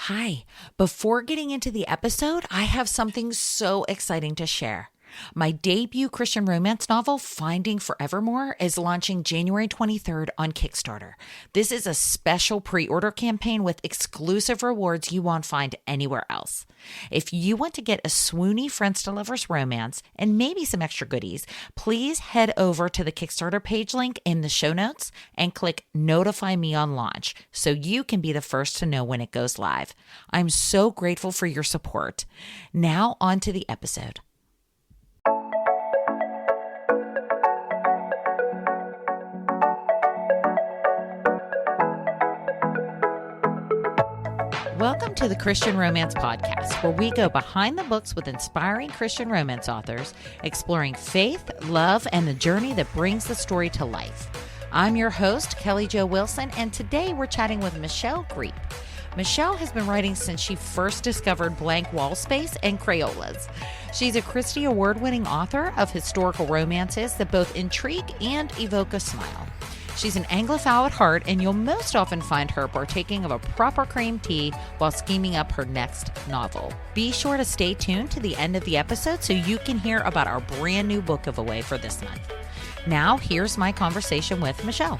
Hi. Before getting into the episode, I have something so exciting to share. My debut Christian romance novel, Finding Forevermore, is launching January 23rd on Kickstarter. This is a special pre-order campaign with exclusive rewards you won't find anywhere else. If you want to get a swoony Friends to Lovers romance and maybe some extra goodies, please head over to the Kickstarter page link in the show notes and click Notify Me on launch so you can be the first to know when it goes live. I'm so grateful for your support. Now on to the episode. Welcome to the Christian Romance Podcast, where we go behind the books with inspiring Christian romance authors, exploring faith, love, and the journey that brings the story to life. I'm your host, Kelly Jo Wilson, and today we're chatting with Michelle Griep. Michelle has been writing since she first discovered blank wall space and Crayolas. She's a Christie Award-winning author of historical romances that both intrigue and evoke a smile. She's an Anglophile at heart, and you'll most often find her partaking of a proper cream tea while scheming up her next novel. Be sure to stay tuned to the end of the episode so you can hear about our brand new book giveaway for this month. Now, here's my conversation with Michelle.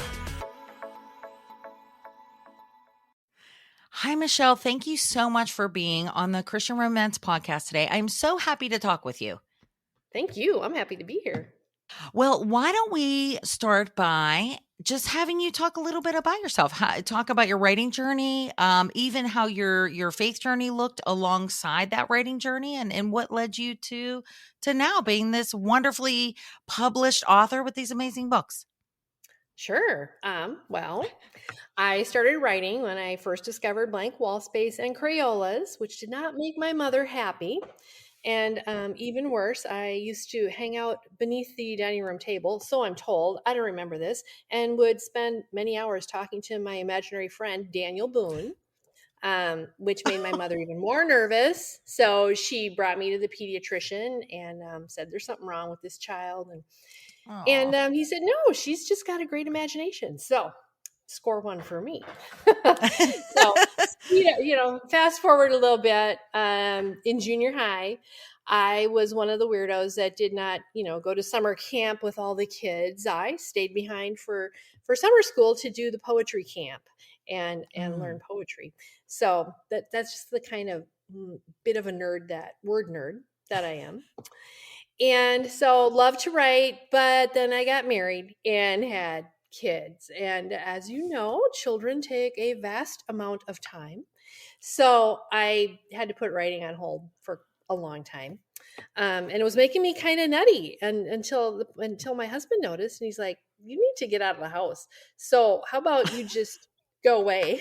Hi, Michelle. Thank you so much for being on the Christian Romance Podcast today. I'm so happy to talk with you. Thank you. I'm happy to be here. Well, why don't we start by just having you talk a little bit about yourself, talk about your writing journey, even how your faith journey looked alongside that writing journey, and what led you to now being this wonderfully published author with these amazing books. Sure. Well, I started writing when I first discovered blank wall space and Crayolas, which did not make my mother happy. And even worse, I used to hang out beneath the dining room table, so I'm told, I don't remember this, and would spend many hours talking to my imaginary friend, Daniel Boone, which made my mother even more nervous. So she brought me to the pediatrician and said, there's something wrong with this child. And he said, no, she's just got a great imagination. So score one for me. So, fast forward a little bit. In junior high, I was one of the weirdos that did not, go to summer camp with all the kids. I stayed behind for summer school to do the poetry camp and learn poetry. So that's just the kind of bit of a word nerd that I am. And so love to write, but then I got married and had kids. And as you know, children take a vast amount of time. So I had to put writing on hold for a long time. And it was making me kind of nutty until my husband noticed, and he's like, you need to get out of the house. So how about you just go away?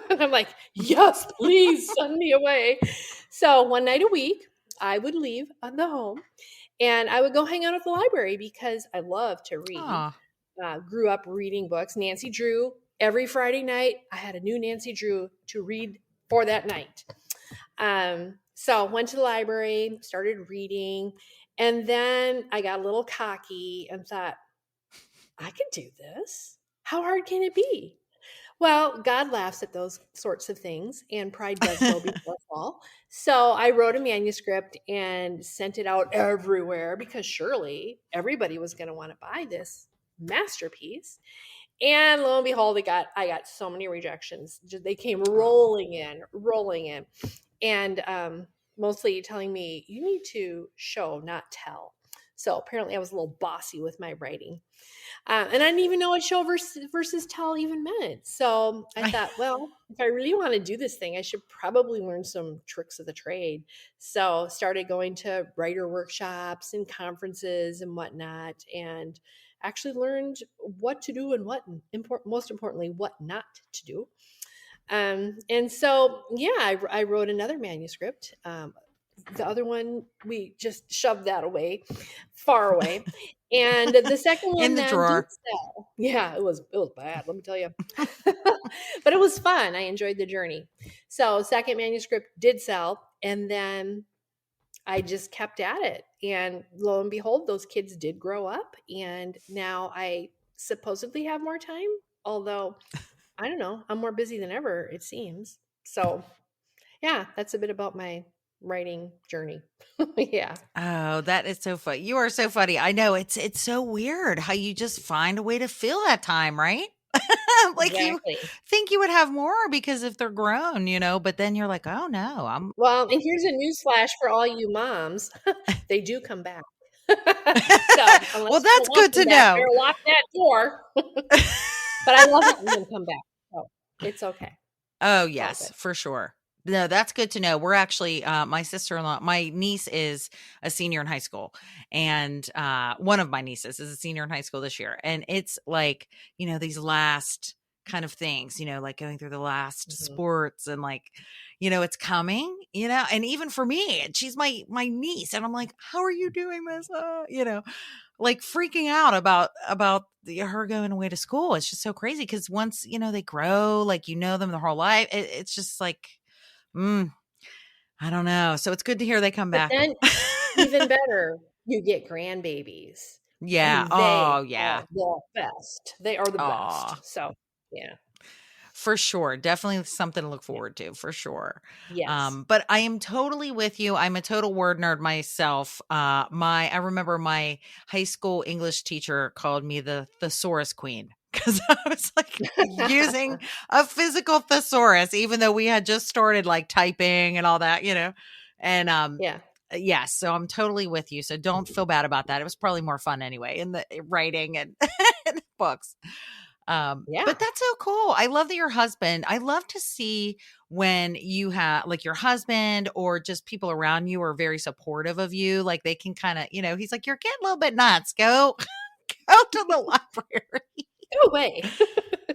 And I'm like, yes, please send me away. So one night a week, I would leave the home and I would go hang out at the library because I love to read. Grew up reading books. Nancy Drew. Every Friday night, I had a new Nancy Drew to read for that night. So went to the library, started reading, and then I got a little cocky and thought, I could do this. How hard can it be? Well, God laughs at those sorts of things, and pride does go before a fall. So I wrote a manuscript and sent it out everywhere because surely everybody was going to want to buy this masterpiece. And lo and behold, I got so many rejections. They came rolling in, and mostly telling me, you need to show, not tell. So apparently I was a little bossy with my writing. And I didn't even know what show versus tell even meant. So I thought, well, if I really want to do this thing, I should probably learn some tricks of the trade. So started going to writer workshops and conferences and whatnot, and actually learned what to do and most importantly, what not to do. And so, yeah, I wrote another manuscript. The other one, we just shoved that away, far away. And the second one in the drawer. did sell. Yeah, it was bad, let me tell you. But it was fun. I enjoyed the journey. So second manuscript did sell. And then I just kept at it. And lo and behold, those kids did grow up. And now I supposedly have more time. Although, I don't know, I'm more busy than ever, it seems. So yeah, that's a bit about my writing journey. Yeah, Oh, that is so funny. You are so funny. I know it's so weird how you just find a way to fill that time, right? Like you exactly. think you would have more because if they're grown, but then you're like, "Oh no, I'm." Well, and here's a newsflash for all you moms. They do come back. So, Well, unless you don't that's want good them to back, know. better lock that door. But I love having them come back, so it's okay. Oh, It's all yes, good. for sure. No, that's good to know. We're actually, my sister-in-law, my niece is a senior in high school, and one of my nieces is a senior in high school this year. And it's like, these last kind of things, like going through the last Mhm. sports and like, it's coming, and even for me, and she's my niece, and I'm like, how are you doing this? Like freaking out about her going away to school. It's just so crazy because once they grow, like them their whole life, it's just like, mm, I don't know. So it's good to hear they come But back. then even better, you get grandbabies, Yeah. and they Oh are yeah. the best. They are the best. Oh, So, yeah. for sure. Definitely something to look Yeah. forward to, for sure. Yes. But I am totally with you. I'm a total word nerd myself. I remember my high school English teacher called me the thesaurus queen because I was like using a physical thesaurus, even though we had just started like typing and all that. And Yeah. yes, so I'm totally with you. So don't feel bad about that. It was probably more fun anyway in the writing and, and books. Yeah. But that's so cool. I love that your husband, I love to see when you have like your husband or just people around you are very supportive of you. Like they can kind of, he's like, you're getting a little bit nuts. Go, go to the library. Go away.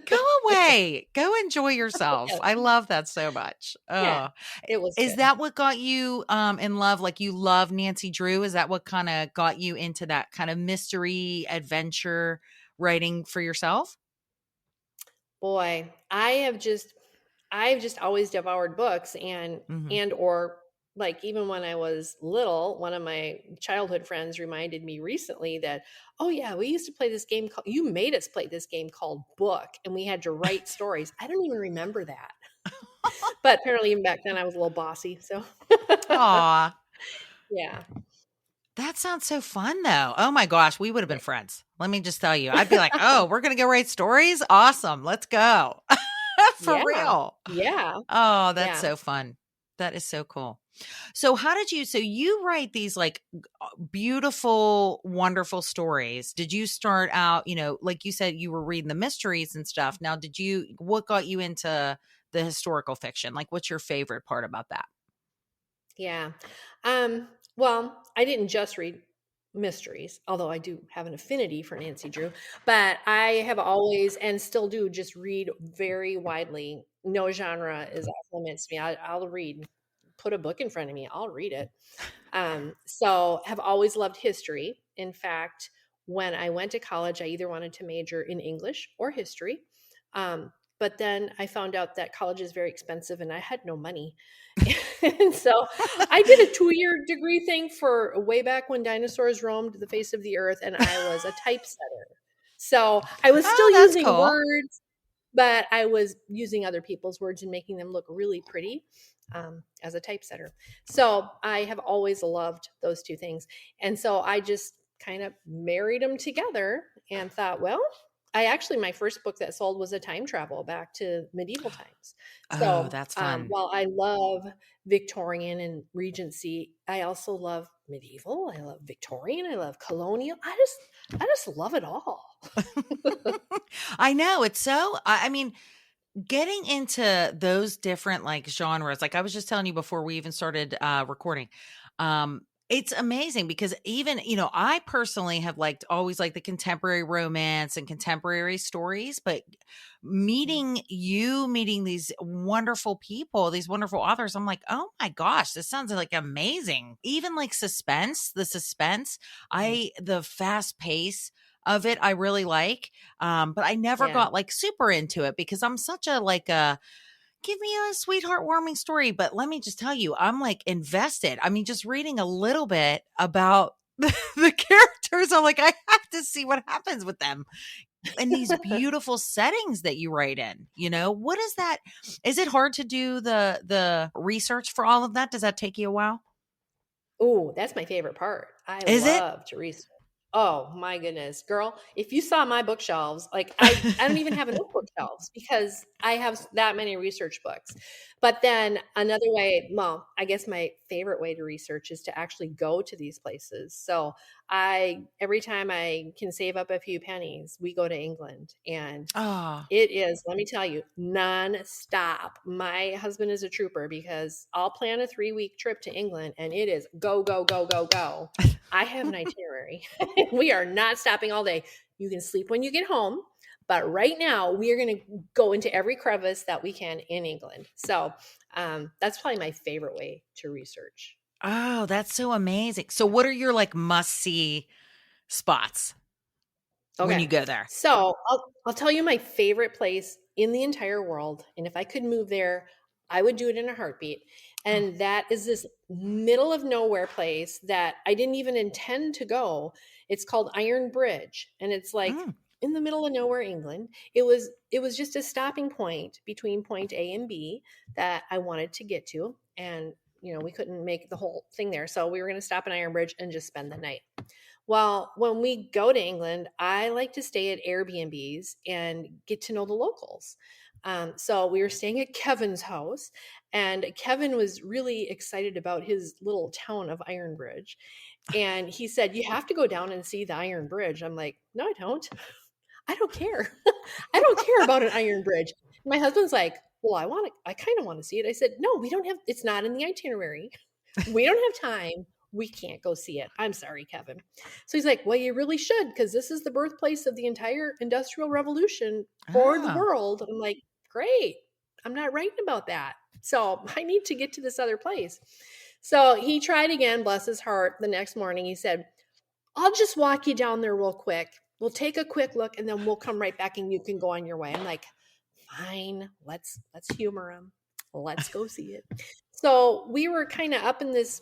Go away. Go enjoy yourself. Yeah. I love that so much. Yeah. Oh, It was is good. that what got you in love? Like you love Nancy Drew? Is that what kind of got you into that kind of mystery adventure writing for yourself? Boy, I've just always devoured books Hmm. and or like even when I was little, one of my childhood friends reminded me recently that, oh yeah, we used to play this game called you made us play this game called Book and we had to write stories. I don't even remember that. But apparently even back then I was a little bossy. So Aw. yeah. That sounds so fun though. Oh my gosh, we would have been friends. Let me just tell you. I'd be like, "Oh, we're going to go write stories? Awesome. Let's go." For Yeah. real. Yeah. Oh, that's Yeah. so fun. That is so cool. So so you write these like beautiful, wonderful stories. Did you start out, like you said you were reading the mysteries and stuff. Now, what got you into the historical fiction? Like what's your favorite part about that? Yeah. Um, well, I didn't just read mysteries, although I do have an affinity for Nancy Drew, but I have always and still do just read very widely. No genre is off limits to me. I'll read, put a book in front of me, I'll read it. So have always loved history. In fact, when I went to college, I either wanted to major in English or history. But then I found out that college is very expensive and I had no money. And so I did a 2-year degree thing for way back when dinosaurs roamed the face of the earth, and I was a typesetter. So I was still Oh, that's using cool. words, but I was using other people's words and making them look really pretty as a typesetter. So I have always loved those two things. And so I just kind of married them together and thought, well, my first book that sold was a time travel back to medieval times. Oh, So that's fun. while I love Victorian and Regency, I also love medieval. I love Victorian. I love colonial. I just love it all. I know it's so I mean getting into those different like genres, like I was just telling you before we even started recording, it's amazing because even, I personally have always liked the contemporary romance and contemporary stories, but meeting these wonderful people, these wonderful authors, I'm like, oh my gosh, this sounds like amazing. Even like the suspense, Mhm. the fast pace of it, I really like. But I never Yeah. got like super into it because I'm such a like a give me a sweetheart warming story. But let me just tell you, I'm like invested. I mean, just reading a little bit about the characters, I'm like, I have to see what happens with them. and these beautiful settings that you write in. What is that? Is it hard to do the research for all of that? Does that take you a while? Oh, that's my favorite part. I Is it? love to research. Oh my goodness, girl! If you saw my bookshelves, like I don't even have enough bookshelves because I have that many research books. But then another way, well, I guess my favorite way to research is to actually go to these places. So every time I can save up a few pennies, we go to England, and Oh, it is, let me tell you, nonstop. My husband is a trooper because I'll plan a 3-week trip to England and it is go, go, go, go, go. I have an itinerary. We are not stopping all day. You can sleep when you get home, but right now we are going to go into every crevice that we can in England. So that's probably my favorite way to research. oh, that's so amazing. So what are your like must-see spots when you Okay. go there? So I'll tell you my favorite place in the entire world. And if I could move there, I would do it in a heartbeat. Oh, And that is this middle of nowhere place that I didn't even intend to go. It's called Iron Bridge. And it's like mm, in the middle of nowhere, England. It was just a stopping point between point A and B that I wanted to get to. And we couldn't make the whole thing there. So we were going to stop in Iron Bridge and just spend the night. Well, when we go to England, I like to stay at Airbnbs and get to know the locals. So we were staying at Kevin's house, and Kevin was really excited about his little town of Iron Bridge. And he said, "You have to go down and see the Iron Bridge." I'm like, "No, I don't. I don't care. I don't care about an Iron Bridge." My husband's like, "Well, I kind of want to see it." I said, "No, we don't have, it's not in the itinerary. We don't have time. We can't go see it. I'm sorry, Kevin." So he's like, "Well, you really should, because this is the birthplace of the entire Industrial Revolution for the oh, world." I'm like, "Great. I'm not writing about that. So I need to get to this other place." So he tried again, bless his heart. The next morning, he said, "I'll just walk you down there real quick. We'll take a quick look and then we'll come right back and you can go on your way." I'm like, "Fine, let's humor him. Let's go see it." So we were kind of up in this,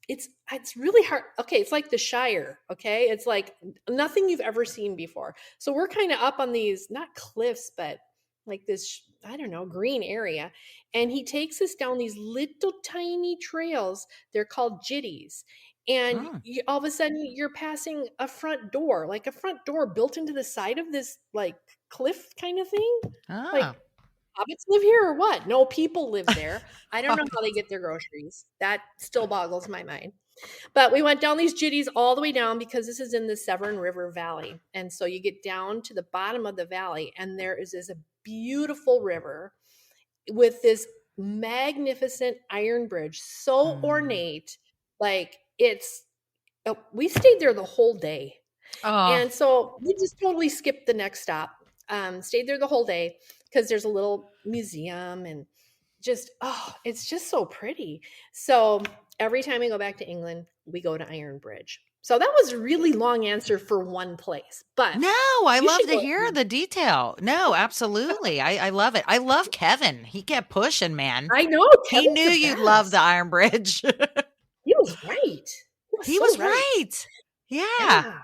it's really hard. Okay, it's like the Shire, okay? It's like nothing you've ever seen before. So we're kind of up on these, not cliffs, but like this, I don't know, green area. And he takes us down these little tiny trails. They're called jitties. And mm, all of a sudden you're passing a front door, like a front door built into the side of this like cliff kind of thing. Like, oh. hobbits live here or what? No, people live there. I don't know how they get their groceries. That still boggles my mind. But we went down these jitties all the way down because this is in the Severn River Valley. And so you get down to the bottom of the valley, and there is this beautiful river with this magnificent iron bridge, so Mm. ornate. Like we stayed there the whole day. Oh, And so we just totally skipped the next stop. Stayed there the whole day because there's a little museum and just, oh, it's just so pretty. So every time we go back to England, we go to Iron Bridge. So that was a really long answer for one place, but no, I you love should to go. hear the detail. No, absolutely. I love it. I love Kevin. He kept pushing, man. I know He Kevin's knew the you'd love the best. Iron Bridge. He was right. He was He so was right. right. Yeah. Yeah.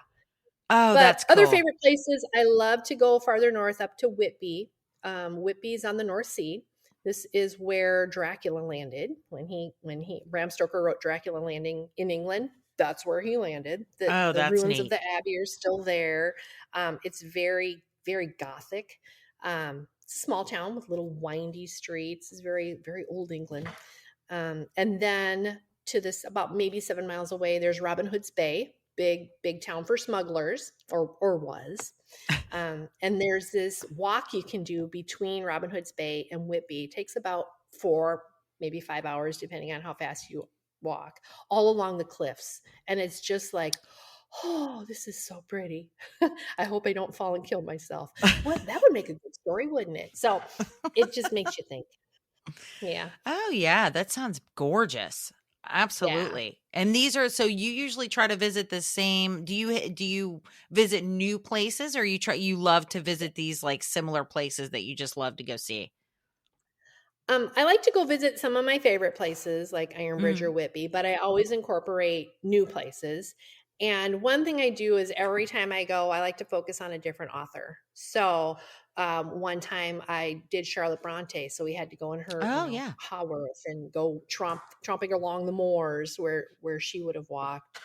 Oh, But that's other cool. favorite places, I love to go farther north up to Whitby. Whitby's on the North Sea. This is where Dracula landed when Bram Stoker wrote Dracula Landing in England. That's where he landed. The Oh, the that's ruins of neat. the abbey are still there. It's very very gothic. It's a small town with little windy streets. It's very very old England. And then to this, about maybe 7 miles away, there's Robin Hood's Bay, big town for smugglers, or was. And there's this walk you can do between Robin Hood's Bay and Whitby. It takes about 4, maybe 5 hours, depending on how fast you walk, all along the cliffs. And it's just like, oh, this is so pretty. I hope I don't fall and kill myself. What, that would make a good story, wouldn't it? So it just makes you think. Yeah. Oh, yeah, that sounds gorgeous. Yeah. Absolutely. And these are so you usually try to visit the same do you visit new places or you love to visit these like similar places that you just love to go see? I like to go visit some of my favorite places like Iron Bridge or Mm. Whitby, but I always incorporate new places. And one thing I do is every time I go, I like to focus on a different author. So one time I did Charlotte Bronte, so we had to go in her, Oh, yeah. Haworth and go tromping along the moors where she would have walked.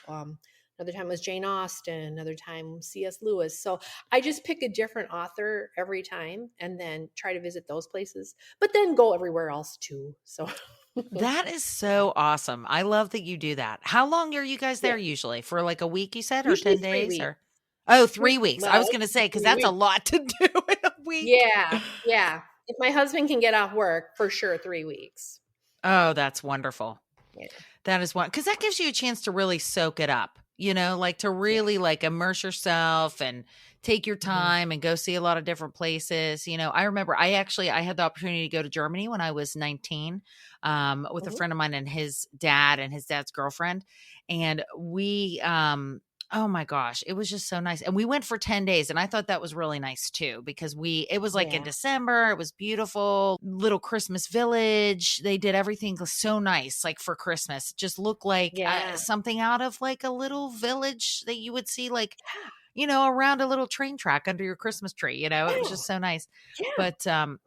Another time was Jane Austen. Another time C.S. Lewis. So I just pick a different author every time and then try to visit those places, but then go everywhere else too. So That is so awesome. I love that you do that. How long are you guys yeah, there usually? For like a week, you said, or usually 10 3 days weeks. or? Oh, 3 weeks. I Well, was going to say, because 3 that's a weeks. lot to do in a week. Yeah, yeah. If my husband can get off work, for sure 3 weeks. Oh, that's wonderful. Yeah, That is one, because that gives you a chance to really soak it up, like to yeah. really like immerse yourself and take your Mhm, time and go see a lot of different places. I remember I had the opportunity to go to Germany when I was 19, with a mhm. friend of mine and his dad and his dad's girlfriend. And oh my gosh, it was just so nice. And we went for 10 days, and I thought that was really nice too, because it was like in Yeah. December. It was beautiful, little Christmas village. They did everything so nice, like for Christmas. It just looked like Yeah. something out of like a little village that you would see, like, Yeah. around a little train track under your Christmas tree. It was Yeah. just so nice. Yeah. But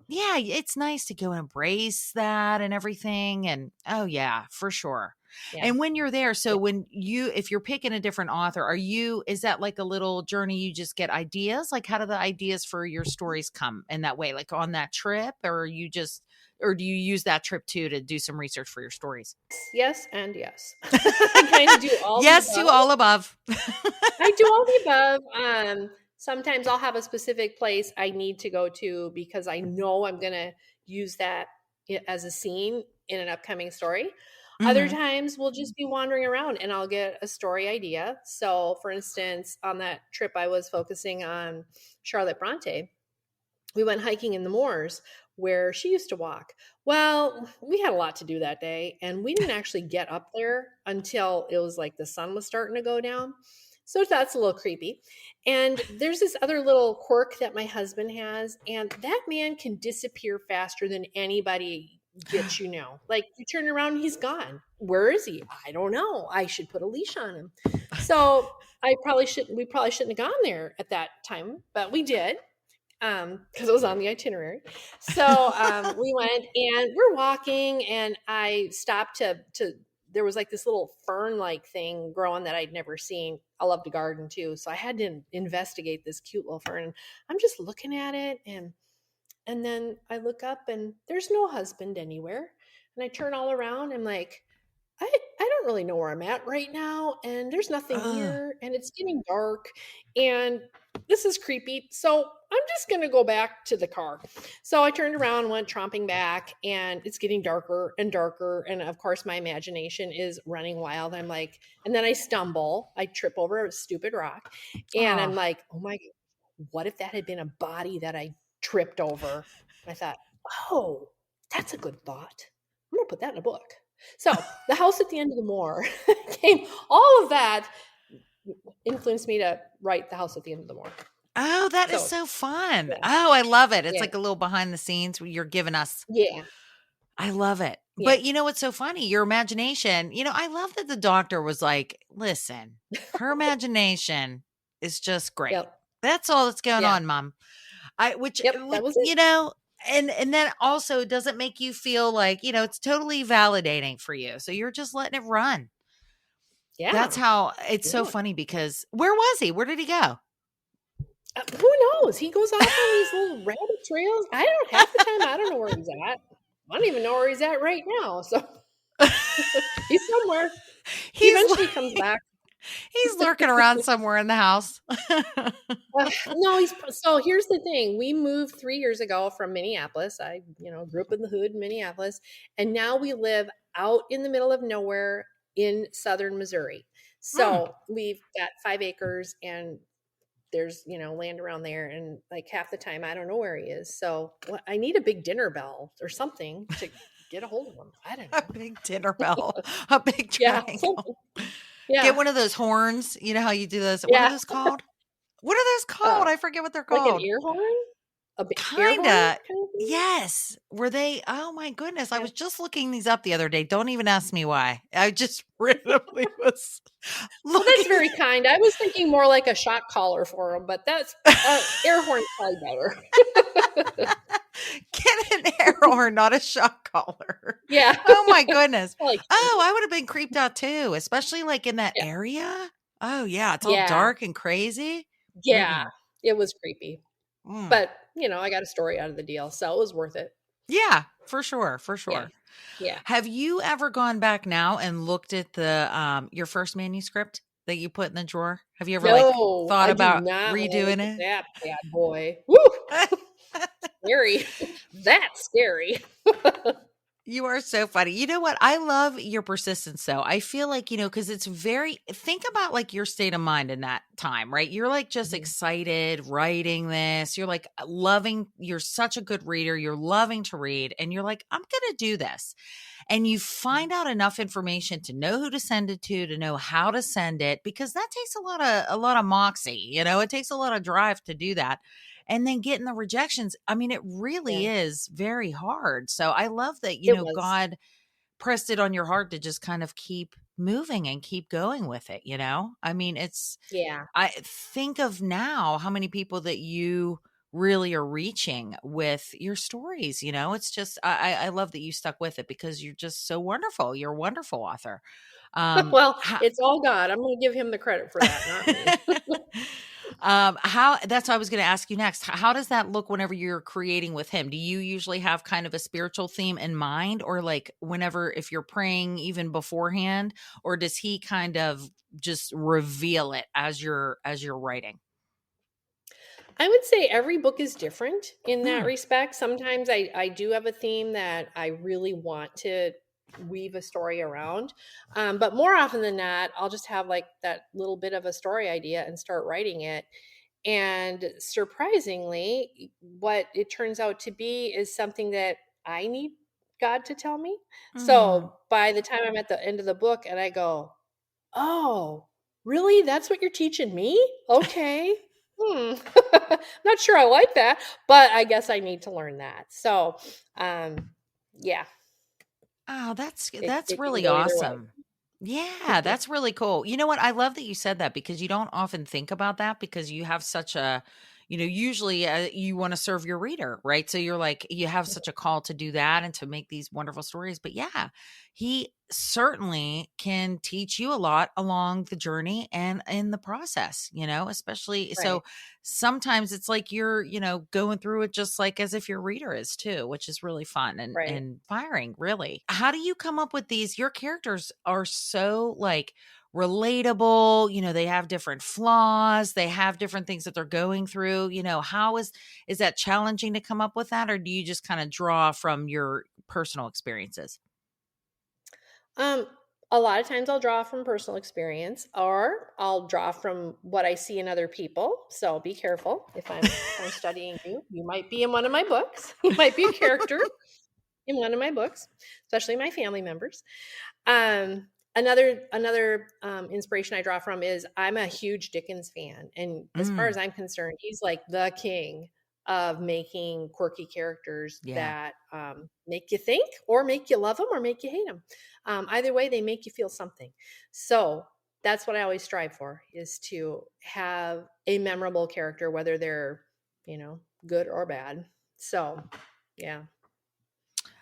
yeah, it's nice to go embrace that and everything. And oh yeah, for sure. Yeah. And when you're there, Yeah. so if you're picking a different author, is that like a little journey? You just get ideas? Like, how do the ideas for your stories come in that way? Like on that trip, or do you use that trip too to do some research for your stories? Yes and yes. I kind of do all the Yes to above. all above. I do all the above. Sometimes I'll have a specific place I need to go to because I know I'm going to use that as a scene in an upcoming story. Other Hmm. times we'll just be wandering around and I'll get a story idea. So, for instance, on that trip, I was focusing on Charlotte Bronte. We went hiking in the moors where she used to walk. Well, we had a lot to do that day, and we didn't actually get up there until it was like the sun was starting to go down. So that's a little creepy. And there's this other little quirk that my husband has, and that man can disappear faster than anybody gets, Like you turn around, he's gone. Where is he? I don't know. I should put a leash on him. So we probably shouldn't have gone there at that time, but we did because it was on the itinerary. So we went and we're walking, and I stopped to there was like this little fern like thing growing that I'd never seen. I love to garden too, so I had to investigate this cute little fern. And I'm just looking at it, and then I look up, and there's no husband anywhere. And I turn all around. I'm like, I don't really know where I'm at right now, and there's nothing Ugh. here, and it's getting dark, and this is creepy. So I'm just gonna go back to the car. So I turned around, went tromping back, and it's getting darker and darker. And of course, my imagination is running wild. I'm like, and then I stumble, I trip over a stupid rock, and I'm Oh. like, oh my God, what if that had been a body that I tripped over? I thought, oh, that's a good thought. I'm gonna put that in a book. So the house at the end of the moor came, all of that influenced me to write the house at the end of the moor. Oh, that is So so fun. yeah, Oh, I love it. It's yeah, like a little behind the scenes where you're giving us. yeah, I love it. yeah. But you know what's so funny? Your imagination, I love that the doctor was like, listen, her imagination is just great. Yep, That's all that's going yeah, on, mom. I which yep. which That was it. and then also doesn't make you feel like, it's totally validating for you. So you're just letting it run. That's Yeah, how it's so yeah. funny, because where was he? Where did he go? Who knows? He goes off on these little rabbit trails. I don't half the time. I don't know where he's at. I don't even know where he's at right now. So he's somewhere. He He's eventually comes like back. he's lurking around somewhere in the house. No, so here's the thing. We moved 3 years ago from Minneapolis. I, grew up in the hood in Minneapolis, and now we live out in the middle of nowhere in southern Missouri. Mm. So we've got 5 acres, and there's, land around there, and like half the time I don't know where he is. So I need a big dinner bell or something to get a hold of him. I don't A know. big dinner bell, a big Yeah, triangle. something. Yeah, Get one of those horns. You know how you do those? What are yeah. those called? What are those called? Uh, I forget what they're like an called. ear horn? air horn Kinda. kind of thing? Yes. Were they oh my goodness, I Yeah. was just looking these up the other day. Don't even ask me why. I just randomly was Well, that's looking. very kind. I was thinking more like a shot collar for them, but that's air horn's probably better. Get an air horn, not a shock collar. Yeah. Oh my goodness. I like that. Oh, I would have been creeped out too, especially like in that Yeah. area. Oh yeah, it's all Yeah. dark and crazy. Yeah. Mm-mm. It was creepy. Mm. But, I got a story out of the deal, so it was worth it. Yeah, for sure, for Yeah. sure. Yeah. Have you ever gone back now and looked at the your first manuscript that you put in the drawer? Have you ever like No, thought I do about not wanna look redoing at it? that bad boy. Woo! Scary. That's scary. You are so funny. You know what? I love your persistence though. I feel like, because it's very, think about like your state of mind in that time, right? You're like just Mhm. excited writing this. You're like loving, you're such a good reader. You're loving to read. And you're like, I'm going to do this. And you find out enough information to know who to send it to know how to send it, because that takes a lot of moxie, it takes a lot of drive to do that. And then getting the rejections. I mean, it really Yeah, is very hard. So I love that, it was. God pressed it on your heart to just kind of keep moving and keep going with it, I mean, Yeah. I think of now how many people that you really are reaching with your stories, it's just I love that you stuck with it because you're just so wonderful. You're a wonderful author. Well, How, it's all God. I'm gonna give him the credit for that, not me. how that's what I was going to ask you next. How does that look whenever you're creating with him? Do you usually have kind of a spiritual theme in mind, or like whenever if you're praying even beforehand, or does he kind of just reveal it as you're writing? I would say every book is different in that Mm, respect. Sometimes I do have a theme that I really want to weave a story around. But more often than not, I'll just have like that little bit of a story idea and start writing it. And surprisingly, what it turns out to be is something that I need God to tell me. mm. So by the time I'm at the end of the book and I go, "Oh, really? That's what you're teaching me? Okay. Hmm. Not sure I like that, but I guess I need to learn that." So, yeah, Oh, that's it that's can really go either way. awesome. Yeah, that's really cool. You know what? I love that you said that because you don't often think about that because you have such a, usually you want to serve your reader, right? So you're like, you have such a call to do that and to make these wonderful stories. But yeah, he certainly can teach you a lot along the journey and in the process, especially Right, so sometimes it's like you're, going through it just like as if your reader is too, which is really fun and right. inspiring, really. How do you come up with these? Your characters are so like relatable, they have different flaws, they have different things that they're going through. How is that challenging to come up with that, or do you just kind of draw from your personal experiences? Um, a lot of times I'll draw from personal experience or I'll draw from what I see in other people. So be careful if I'm studying you. You might be in one of my books. You might be a character in one of my books, especially my family members. Another inspiration I draw from is I'm a huge Dickens fan, and as far as Mm, I'm concerned, he's like the king of making quirky characters yeah. that make you think, or make you love them, or make you hate them. Either way, they make you feel something. So that's what I always strive for: is to have a memorable character, whether they're good or bad. So, yeah,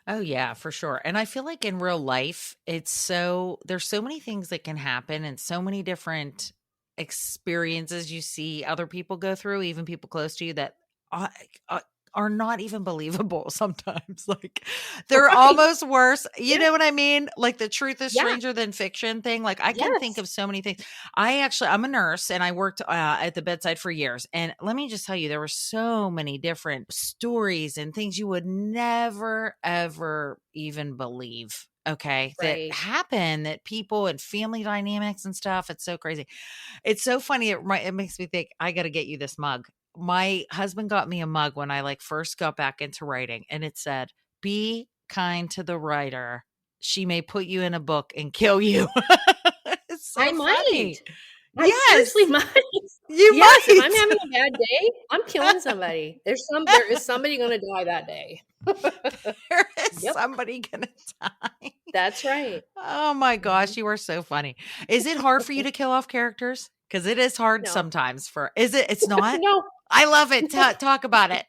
Oh yeah, for sure. And I feel like in real life, there's so many things that can happen and so many different experiences you see other people go through, even people close to you that are, uh, are not even believable sometimes. Like they're right, almost worse. You yeah, know what I mean? Like the truth is yeah, stranger than fiction thing. Like I can think yes. of so many things. I'm a nurse and I worked at the bedside for years. And let me just tell you, there were so many different stories and things you would never, ever even believe. Okay. That Right. happen, that people and family dynamics and stuff. It's so crazy. It's so funny. It makes me think I got to get you this mug. My husband got me a mug when I like first got back into writing and it said, "Be kind to the writer. She may put you in a book and kill you." It's I so might. funny. I seriously Yes. might. You Yes, if I'm might. having a bad day, I'm killing somebody. There is somebody gonna die that day. There is Yep, somebody gonna die. that's right. Oh my Mhm. gosh, you are so funny. Is it hard for you to kill off characters? Because it is hard No. sometimes for is it? It's not? No, I love it. Talk about it.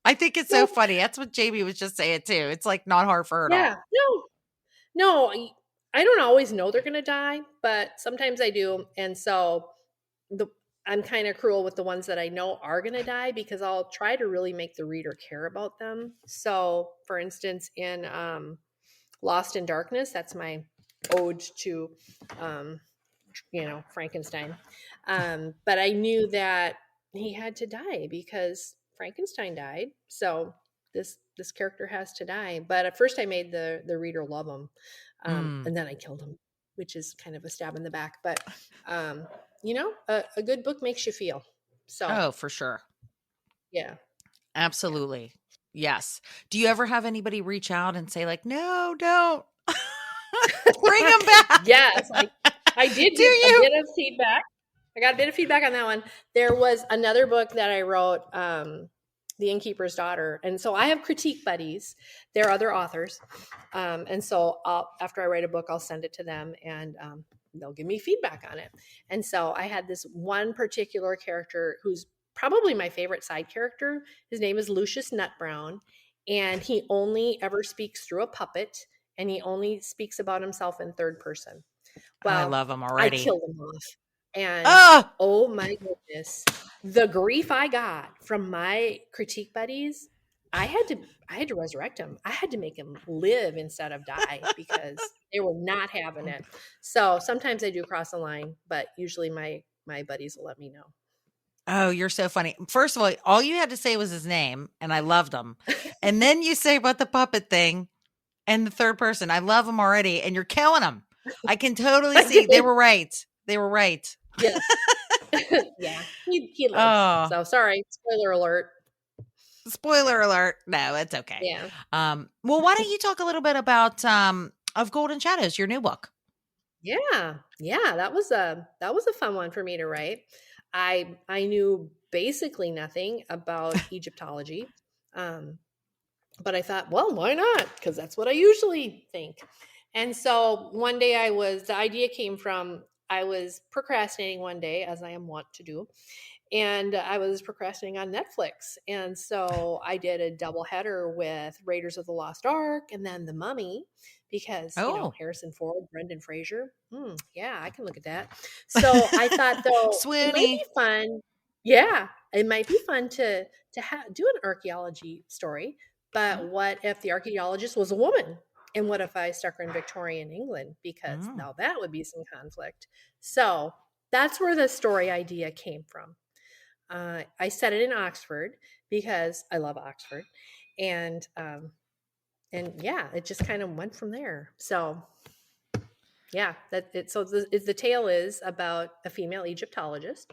I think it's so no. funny. That's what Jamie was just saying too. It's like not hard for her at all. Yeah, no. No, I don't always know they're gonna die, but sometimes I do, and so the I'm kinda cruel with the ones that I know are gonna die because I'll try to really make the reader care about them. So, for instance, in, Lost in Darkness, that's my ode to, um, Frankenstein. But I knew that he had to die because Frankenstein died. So this character has to die. But at first, I made the reader love him, Mm. and then I killed him, which is kind of a stab in the back. But a good book makes you feel. So Oh, for sure. yeah, Absolutely. Yes. Do you ever have anybody reach out and say like, "No, don't. Bring him back." yes, I did Do get a you? bit of feedback. I got a bit of feedback on that one. There was another book that I wrote, The Innkeeper's Daughter. And so I have critique buddies. They're other authors. And so after I write a book, I'll send it to them and they'll give me feedback on it. And so I had this one particular character who's probably my favorite side character. His name is Lucius Nutbrown. And he only ever speaks through a puppet and he only speaks about himself in third person. I Well, love him I already. killed him off. And Oh, oh my goodness, the grief I got from my critique buddies, I had to resurrect him. I had to make him live instead of die because they were not having it. So sometimes I do cross the line, but usually my buddies will let me know. oh, you're so funny. First of all you had to say was his name, and I loved him. And then you say about the puppet thing and the third person. I love him already, and you're killing him. I can totally I see. They did. were right. They were right. Yes. Yeah. He lives. Oh, So sorry. Spoiler alert. spoiler alert. No, it's okay. Yeah. Well, why don't you talk a little bit about of Golden Shadows, your new book? Yeah. Yeah, that was a fun one for me to write. I knew basically nothing about Egyptology. Um, but I thought, well, why not? Because that's what I usually think. And so one day the idea came from, I was procrastinating one day, as I am wont to do, and I was procrastinating on Netflix. And so I did a double header with Raiders of the Lost Ark and then The Mummy because, Oh, Harrison Ford, Brendan Fraser. Yeah, I can look at that. So I thought, though, it might be Swoony. fun. Yeah, it might be fun to do an archaeology story. But what if the archaeologist was a woman? And what if I stuck her in Victorian England? Because Mm. now that would be some conflict. So that's where the story idea came from. I set it in Oxford because I love Oxford, and yeah, it just kind of went from there. So yeah, that it. So the tale is about a female Egyptologist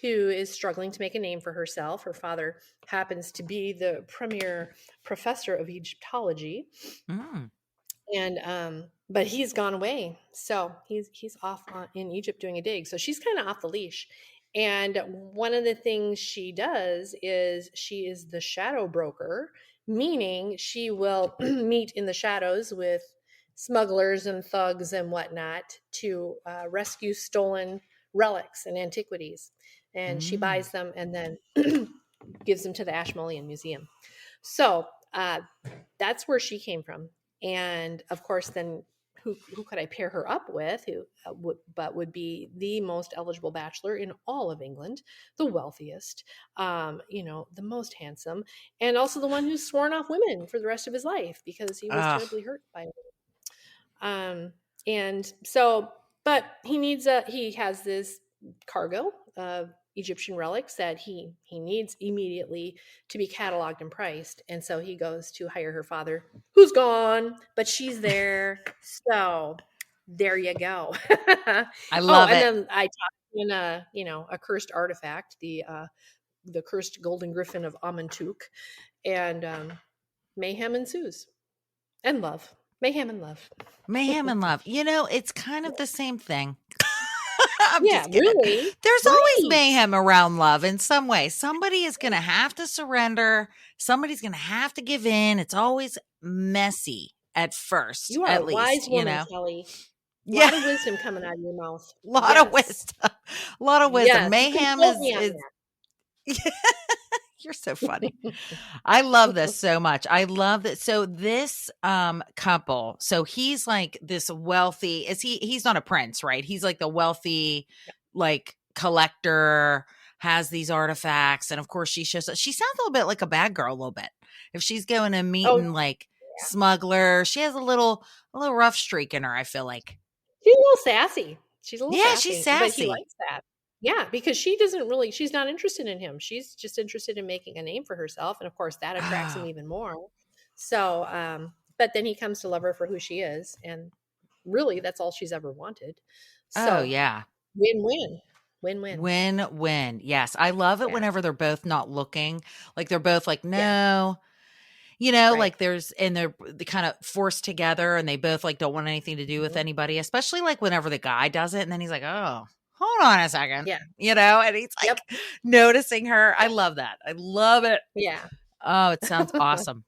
who is struggling to make a name for herself. Her father happens to be the premier professor of Egyptology, Mm. and but he's gone away, so he's off in Egypt doing a dig, so she's kind of off the leash. And one of the things she does is she is the shadow broker, meaning she will meet in the shadows with smugglers and thugs and whatnot to rescue stolen relics and antiquities, and she Mm. buys them and then gives them to the Ashmolean Museum. So that's where she came from. And of course, then who could I pair her up with? Who would be the most eligible bachelor in all of England, the wealthiest, the most handsome, and also the one who's sworn off women for the rest of his life because he was Ugh. terribly hurt by it. And so, but he has this cargo of Egyptian relics that he needs immediately to be cataloged and priced. And so he goes to hire her father, who's gone, but she's there. So there you go. I Oh, love and it. then I talked in a cursed artifact, the cursed golden griffin of Amentuk, and mayhem ensues and love, mayhem and love. Mayhem and love. It's kind of the same thing. I'm Yeah, just kidding. really. There's always Right. mayhem around love in some way. Somebody is going to have to surrender. Somebody's going to have to give in. It's always messy at first, You are at a least, wise woman, Kelly. A Yeah, lot of wisdom coming out of your mouth. a lot of Yes. wisdom. A lot of wisdom. Yes. You can Mayhem quote is me on is You're so funny. I love this so much. I love that. So this couple, so he's like this wealthy, he's not a prince, right? He's like the wealthy like collector, has these artifacts, and of course she sounds a little bit like a bad girl a little bit. If she's going to Oh, meeting like yeah. smuggler, she has a little rough streak in her, I feel like. She's a little sassy. She's a little Yeah, she's sassy, but he sassy. likes that. Yeah, because she's not interested in him. She's just interested in making a name for herself. And of course, that attracts him Oh. even more. So, but then he comes to love her for who she is. And really, that's all she's ever wanted. Oh So, yeah. win win. Win win. Win-win. Yes. I love it Yeah. whenever they're both not looking. Like they're both like, Yeah. no, Right. like they kind of forced together and they both like don't want anything to do with Mhm. anybody, especially like whenever the guy does it. And then he's like, oh, hold on a second, Yeah. and he's Yep. like noticing her. I Yeah. love that. I love it. Yeah. Oh, it sounds awesome.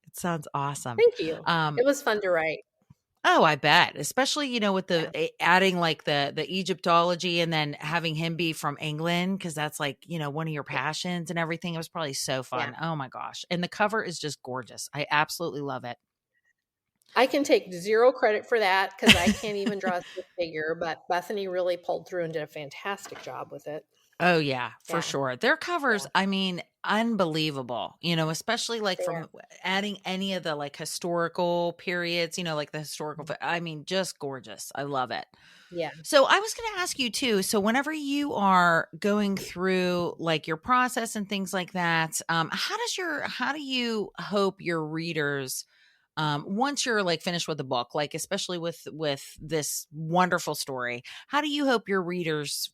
It sounds awesome. Thank you. It was fun to write. Oh, I bet. Especially, with Yeah. adding like the Egyptology and then having him be from England because that's like, one of your Yeah. passions and everything. It was probably so fun. Yeah. Oh my gosh. And the cover is just gorgeous. I absolutely love it. I can take zero credit for that because I can't even draw a stick figure, but Bethany really pulled through and did a fantastic job with it. Oh yeah, for Yeah. sure. Their covers, Yeah. I mean, unbelievable. Especially like They are. from adding any of the like historical periods, like the historical, I mean, just gorgeous. I love it. Yeah. So I was going to ask you too. So whenever you are going through like your process and things like that, how do you hope your readers, once you're like finished with the book, like especially with this wonderful story, how do you hope your readers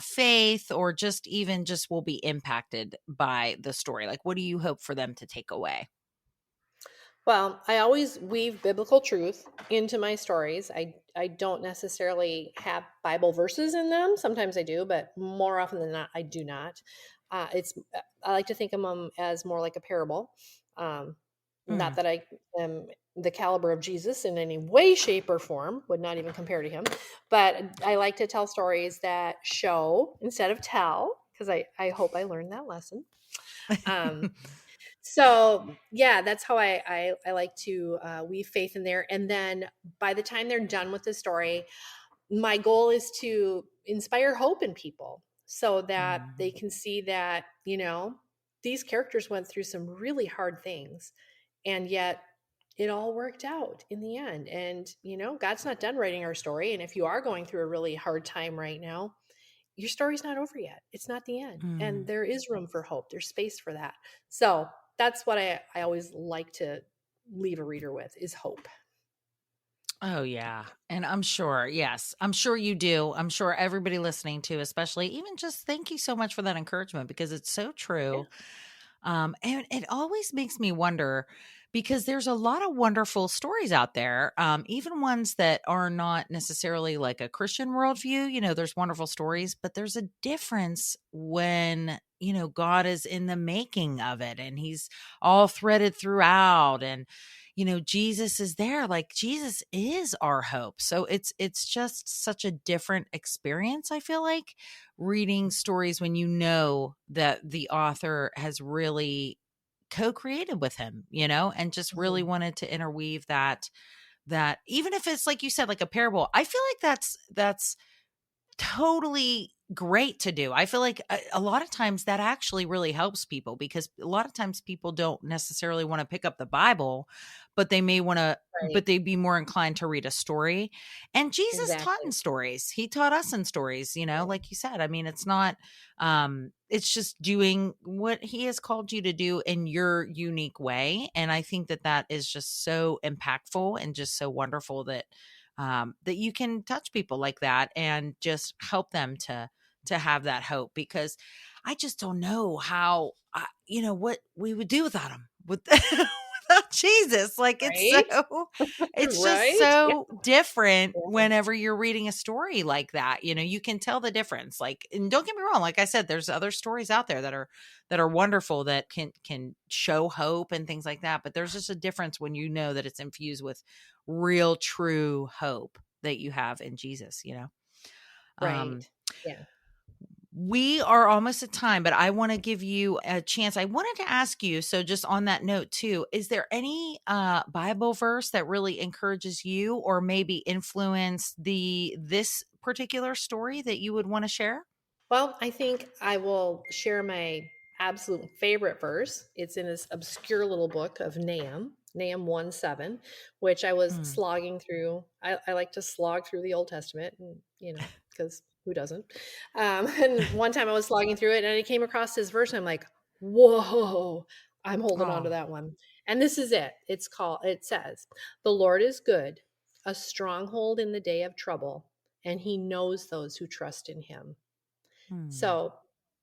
faith or just even just will be impacted by the story? Like what do you hope for them to take away? Well, I always weave biblical truth into my stories. I don't necessarily have Bible verses in them. Sometimes I do, but more often than not, I do not. I like to think of them as more like a parable. Not Mm. that I am the caliber of Jesus in any way, shape, or form, would not even compare to him. But I like to tell stories that show instead of tell, because I hope I learned that lesson. So yeah, that's how I like to weave faith in there. And then by the time they're done with the story, my goal is to inspire hope in people so that they Mhm. can see that, these characters went through some really hard things and yet it all worked out in the end. And, God's not done writing our story. And if you are going through a really hard time right now, your story's not over yet. It's not the end. And Mm. there is room for hope. There's space for that. So that's what I always like to leave a reader with is hope. Oh yeah. And I'm sure, yes, I'm sure you do. I'm sure everybody listening to, especially even just thank you so much for that encouragement because it's so Yeah. true. And it always makes me wonder because there's a lot of wonderful stories out there, even ones that are not necessarily like a Christian worldview. There's wonderful stories, but there's a difference when, God is in the making of it and he's all threaded throughout and, Jesus is there. Like Jesus is our hope. So it's just such a different experience, I feel like reading stories when you know that the author has really co-created with him, and just really Mhm. wanted to interweave that even if it's like you said, like a parable, I feel like that's totally great to do. I feel like a lot of times that actually really helps people because a lot of times people don't necessarily want to pick up the Bible, but they may want to, Right. but they'd be more inclined to read a story. And Jesus taught in Exactly. stories. He taught us in stories, Yeah. like you said. I mean, it's not, it's just doing what he has called you to do in your unique way. And I think that is just so impactful and just so wonderful that you can touch people like that and just help them to have that hope because I just don't know how what we would do without him without Jesus. Like Right. it's just Right. so Yeah. different Yeah. whenever you're reading a story like that. You can tell the difference. Like, and don't get me wrong, like I said, there's other stories out there that are wonderful, that can show hope and things like that. But there's just a difference when you know that it's infused with real, true hope that you have in Jesus. Um, Right. Yeah. we are almost at time, but I want to give you a chance. I wanted to ask you, so just on that note too, is there any Bible verse that really encourages you or maybe influenced this particular story that you would want to share? Well, I think I will share my absolute favorite verse. It's in this obscure little book of Nahum 1:7, which I was Hmm. slogging through. I like to slog through the Old Testament, and because who doesn't? And one time I was slogging through it, and I came across this verse, and I'm like, "Whoa!" I'm holding on to Oh. that one. And this is it. It says, "The Lord is good, a stronghold in the day of trouble, and He knows those who trust in Him." Hmm. So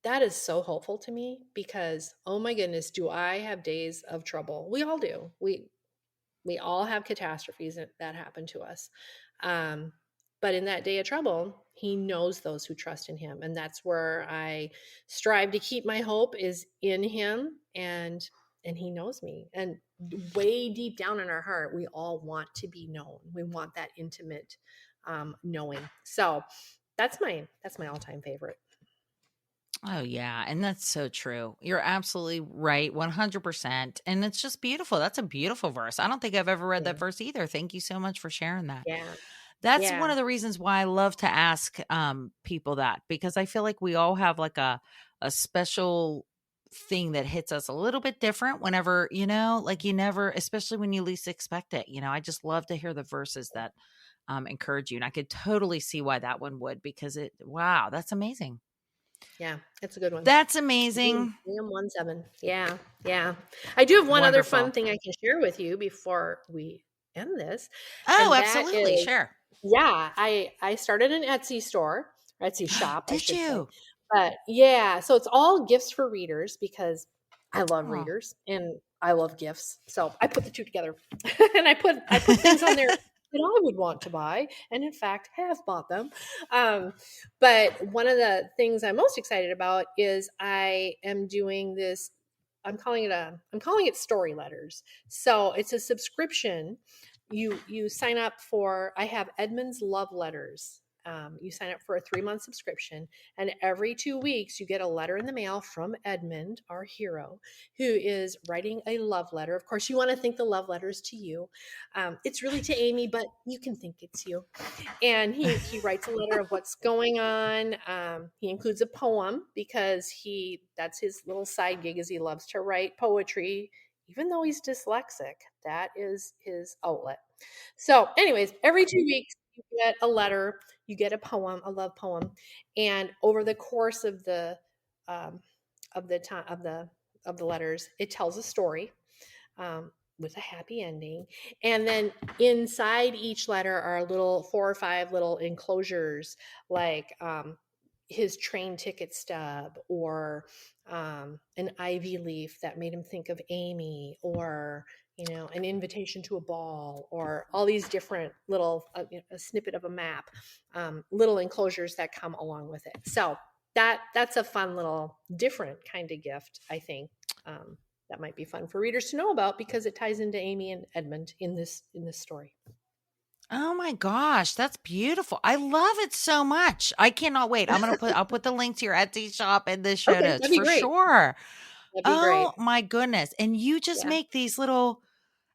that is so hopeful to me because oh my goodness, do I have days of trouble? We all do. We all have catastrophes that happen to us. Um, but in that day of trouble, he knows those who trust in him. And that's where I strive to keep my hope is in him and he knows me. And way deep down in our heart, we all want to be known. We want that intimate knowing. So that's my all-time favorite. Oh yeah, and that's so true. You're absolutely right, 100%. And it's just beautiful. That's a beautiful verse. I don't think I've ever read Yeah. that verse either. Thank you so much for sharing that. Yeah. That's one Yeah. of the reasons why I love to ask people that, because I feel like we all have like a special thing that hits us a little bit different whenever, like you never, especially when you least expect it. I just love to hear the verses that encourage you. And I could totally see why that one would, because wow, that's amazing. Yeah, it's a good one. That's Liam amazing. Liam 1-7. Yeah, yeah. I do have one other fun Wonderful. thing I can share with you before we end this, Oh, and that absolutely. is Sure. yeah, I started an Etsy store, Etsy shop, I Did should say. you? But yeah, so it's all gifts for readers because I love Oh. readers and I love gifts. So I put the two together. And I put things on there that I would want to buy, and in fact have bought them. Um, but one of the things I'm most excited about is I am doing this. I'm calling it story letters. So it's a subscription. You sign up for. I have Edmund's love letters. You sign up for a 3-month subscription, and every 2 weeks you get a letter in the mail from Edmund, our hero, who is writing a love letter. Of course, you want to think the love letters to you. It's really to Amy, but you can think it's you. And he writes a letter of what's going on. He includes a poem because that's his little side gig, is he loves to write poetry, even though he's dyslexic. That is his outlet. So, anyways, every 2 weeks you get a letter, you get a poem, a love poem, and over the course um, of the time of the letters, it tells a story. With a happy ending. And then inside each letter are little 4 or 5 little enclosures, like his train ticket stub, or an ivy leaf that made him think of Amy, or an invitation to a ball, or all these different little a snippet of a map, little enclosures that come along with it. So that's a fun little different kind of gift, I think. That might be fun for readers to know about because it ties into Amy and Edmund in this story. Oh my gosh, that's beautiful. I love it so much. I cannot wait. I'll put the link to your Etsy shop in the show Okay, notes that'd be for great. sure. That'd be great. Oh my goodness. And you just Yeah. make these little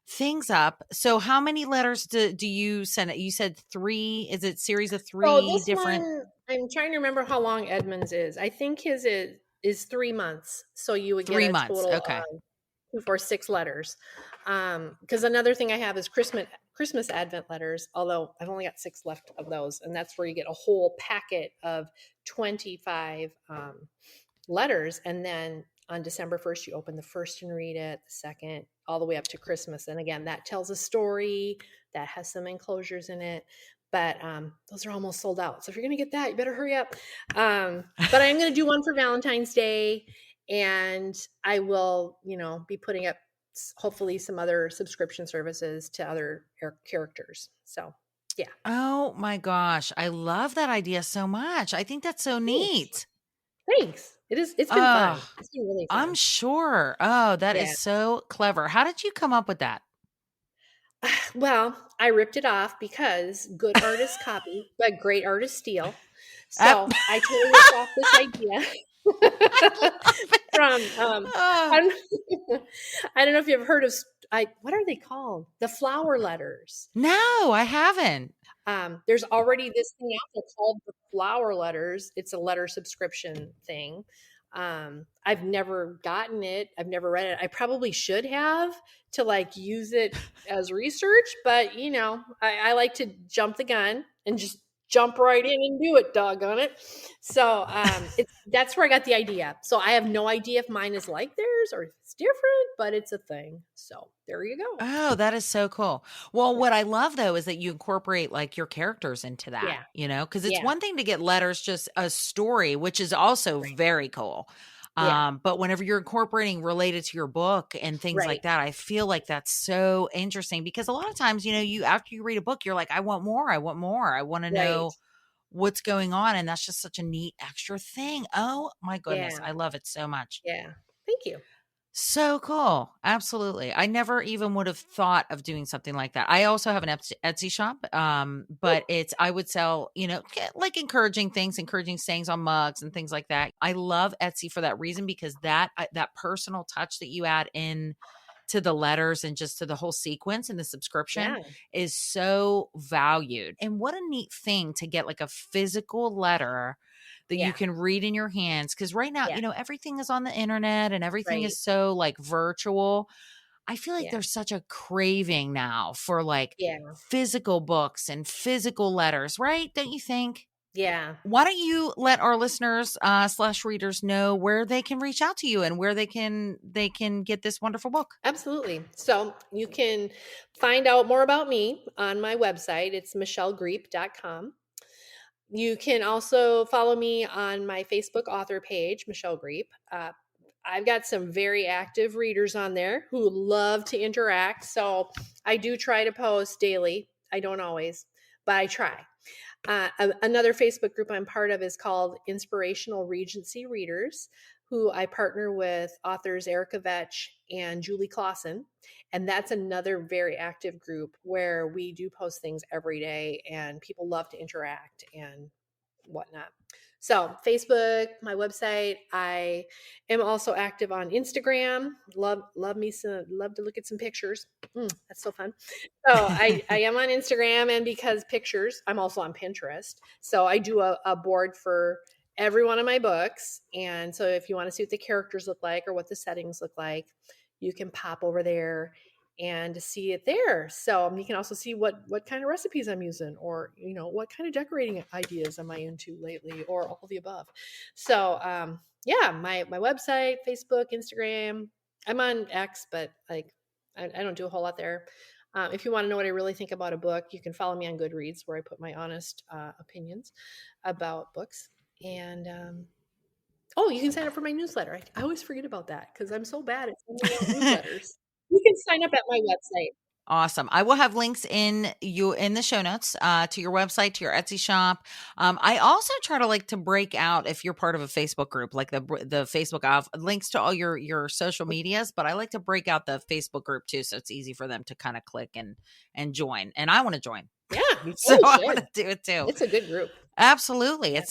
things up. So how many letters do you send it? You said 3. Is it series of So 3 this different one, I'm trying to remember how long Edmund's is. I think his is 3 months. So you would get 3 a months? total Okay. 2, 4, 6 letters. Because another thing I have is Christmas Advent letters, although I've only got 6 left of those, and that's where you get a whole packet of 25 letters, and then on December 1st you open the first and read it, the second, all the way up to Christmas. And again, that tells a story that has some enclosures in it. But those are almost sold out. So if you're going to get that, you better hurry up. But I'm going to do one for Valentine's Day, and I will, be putting up hopefully some other subscription services to other characters. So Yeah. Oh my gosh. I love that idea so much. I think that's so Thanks. neat. Thanks. It's been fun. Oh, It's been really I'm fun. sure. Oh, that Yeah. is so clever. How did you come up with that? Well, I ripped it off because good artists copy, but great artists steal. Ap- So I totally ripped off this idea from Oh, I don't I don't know if you've heard of what are they called? The flower letters. no, I haven't. There's already this thing out there called the flower letters. It's a letter subscription thing. I've never gotten it. I've never read it. I probably should have to like use it as research, but I like to jump the gun and just jump right in and do it, doggone it. So that's where I got the idea. So I have no idea if mine is like theirs or if it's different, but it's a thing. So there you go. Oh, that is so cool. Well, what I love though is that you incorporate like your characters into that, Yeah. because it's Yeah. one thing to get letters, just a story, which is also Right. very cool. Yeah. But whenever you're incorporating related to your book and things like Right. that, I feel like that's so interesting because a lot of times, you after you read a book, you're like, I want more. I want more. I want to Right. know what's going on. And that's just such a neat extra thing. Oh my goodness. Yeah. I love it so much. Yeah. Thank you. So cool. Absolutely. I never even would have thought of doing something like that. I also have an Etsy shop. But I would sell, like encouraging sayings on mugs and things like that. I love Etsy for that reason because that personal touch that you add in to the letters and just to the whole sequence and the subscription Yeah. is so valued. And what a neat thing to get like a physical letter that you Yeah. can read in your hands. Cause right now, Yeah. everything is on the internet and everything Right. is so like virtual. I feel like Yeah. there's such a craving now for like Yeah. physical books and physical letters, right? Don't you think? Yeah. Why don't you let our listeners / readers know where they can reach out to you and where they can get this wonderful book? Absolutely. So you can find out more about me on my website. It's michellegriep.com. You can also follow me on my Facebook author page, Michelle Griep. I've got some very active readers on there who love to interact. So I do try to post daily. I don't always, but I try. Another Facebook group I'm part of is called Inspirational Regency Readers, who I partner with authors Erica Vetch and Julie Clausen. And that's another very active group where we do post things every day and people love to interact and whatnot. So Facebook, my website. I am also active on Instagram. Love to look at some pictures. That's so fun. So I am on Instagram, and because pictures, I'm also on Pinterest. So I do a board for every one of my books. And so if you want to see what the characters look like or what the settings look like, you can pop over there and see it there. So you can also see what kind of recipes I'm using, or what kind of decorating ideas am I into lately, or all the above. So yeah, my website, Facebook, Instagram. I'm on X, but like I don't do a whole lot there. If you want to know what I really think about a book, you can follow me on Goodreads, where I put my honest opinions about books. And you can sign up for my newsletter. I always forget about that because I'm so bad at sending out newsletters. You can sign up at my website. Awesome. I will have links in the show notes to your website, to your Etsy shop. I also try to like to break out, if you're part of a Facebook group, like the Facebook of links to all your social medias, but I like to break out the Facebook group too, so it's easy for them to kind of click and join. And I want to join. Yeah, you So totally I should. want to do it too. It's a good group. Absolutely. Yeah.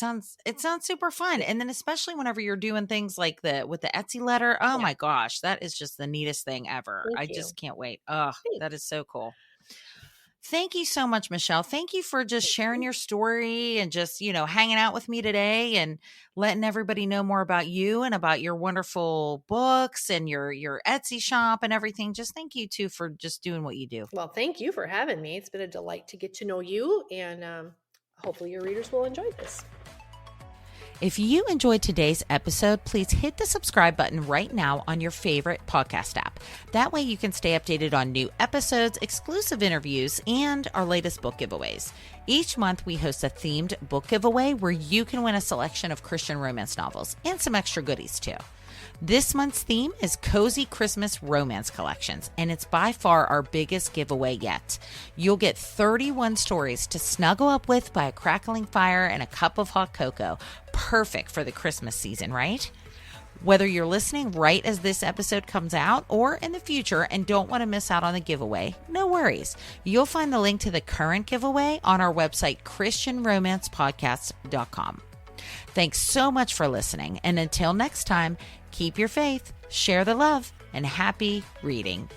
It sounds super fun. And then especially whenever you're doing things like with the Etsy letter, oh my gosh, that is just the neatest thing ever. Thank you. Just can't wait. Oh, Thanks. that is so cool. Thank you so much, Michelle. Thank you for just sharing your story and just, hanging out with me today and letting everybody know more about you and about your wonderful books and your Etsy shop and everything. Just thank you too for just doing what you do. Well, thank you for having me. It's been a delight to get to know you, and hopefully your readers will enjoy this. If you enjoyed today's episode, please hit the subscribe button right now on your favorite podcast app. That way you can stay updated on new episodes, exclusive interviews, and our latest book giveaways. Each month we host a themed book giveaway where you can win a selection of Christian romance novels and some extra goodies too. This month's theme is Cozy Christmas Romance Collections, and it's by far our biggest giveaway yet. You'll get 31 stories to snuggle up with by a crackling fire and a cup of hot cocoa. Perfect for the Christmas season, right? Whether you're listening right as this episode comes out or in the future and don't want to miss out on the giveaway, no worries. You'll find the link to the current giveaway on our website, christianromancepodcast.com. Thanks so much for listening, and until next time, keep your faith, share the love, and happy reading.